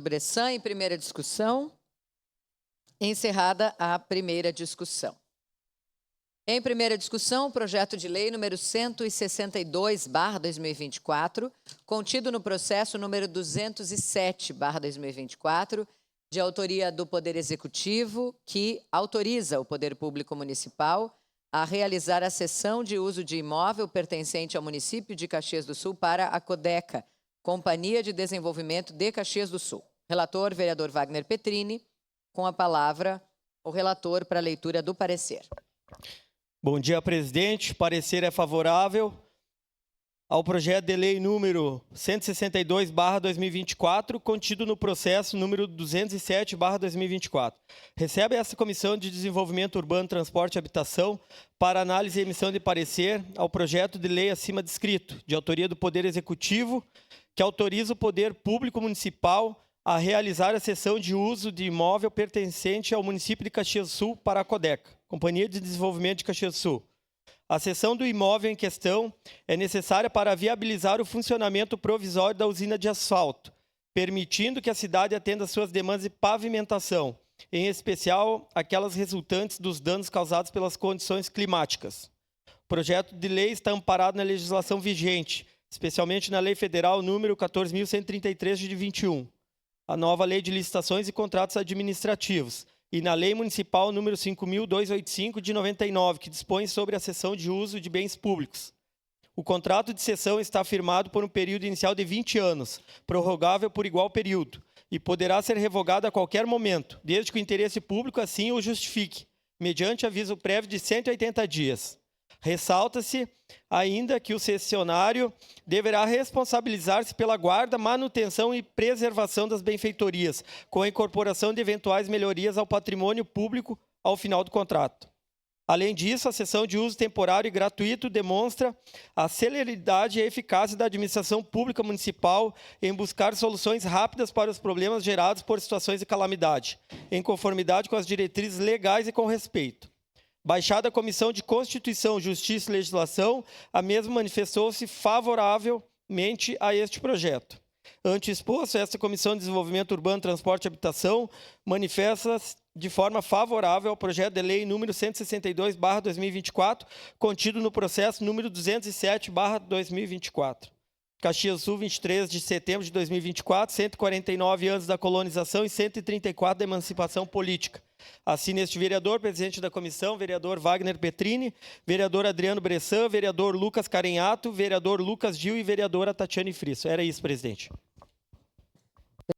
Bressan, em primeira discussão. Encerrada a primeira discussão. Em primeira discussão, o projeto de lei número 162/2024, contido no processo número 207/2024, de autoria do Poder Executivo, que autoriza o Poder Público Municipal a realizar a cessão de uso de imóvel pertencente ao município de Caxias do Sul para a Codeca, Companhia de Desenvolvimento de Caxias do Sul. Relator, vereador Wagner Petrini. Com a palavra, o relator para a leitura do parecer. Bom dia, presidente. Parecer é favorável ao projeto de lei número 162/2024, contido no processo número 207/2024. Recebe essa Comissão de Desenvolvimento Urbano, Transporte e Habitação para análise e emissão de parecer ao projeto de lei acima descrito, de autoria do Poder Executivo, que autoriza o Poder Público Municipal a realizar a cessão de uso de imóvel pertencente ao município de Caxias do Sul para a Codeca, Companhia de Desenvolvimento de Caxias do Sul. A cessão do imóvel em questão é necessária para viabilizar o funcionamento provisório da usina de asfalto, permitindo que a cidade atenda às suas demandas de pavimentação, em especial aquelas resultantes dos danos causados pelas condições climáticas. O projeto de lei está amparado na legislação vigente, especialmente na Lei Federal número 14.133 de 21, a nova Lei de Licitações e Contratos Administrativos, e na Lei Municipal número 5.285 de 99, que dispõe sobre a cessão de uso de bens públicos. O contrato de cessão está firmado por um período inicial de 20 anos, prorrogável por igual período, e poderá ser revogado a qualquer momento, desde que o interesse público assim o justifique, mediante aviso prévio de 180 dias. Ressalta-se ainda que o cessionário deverá responsabilizar-se pela guarda, manutenção e preservação das benfeitorias, com a incorporação de eventuais melhorias ao patrimônio público ao final do contrato. Além disso, a cessão de uso temporário e gratuito demonstra a celeridade e a eficácia da administração pública municipal em buscar soluções rápidas para os problemas gerados por situações de calamidade, em conformidade com as diretrizes legais e com respeito. Baixada a Comissão de Constituição, Justiça e Legislação, a mesma manifestou-se favoravelmente a este projeto. Ante exposto, esta Comissão de Desenvolvimento Urbano, Transporte e Habitação manifesta-se de forma favorável ao projeto de lei número 162/2024, contido no processo número 207/2024. Caxias do Sul, 23 de setembro de 2024, 149 anos da colonização e 134 da emancipação política. Assina este vereador, presidente da comissão, vereador Wagner Petrini, vereador Adriano Bressan, vereador Lucas Carenhato, vereador Lucas Gil e vereadora Tatiane Frisso. Era isso, presidente.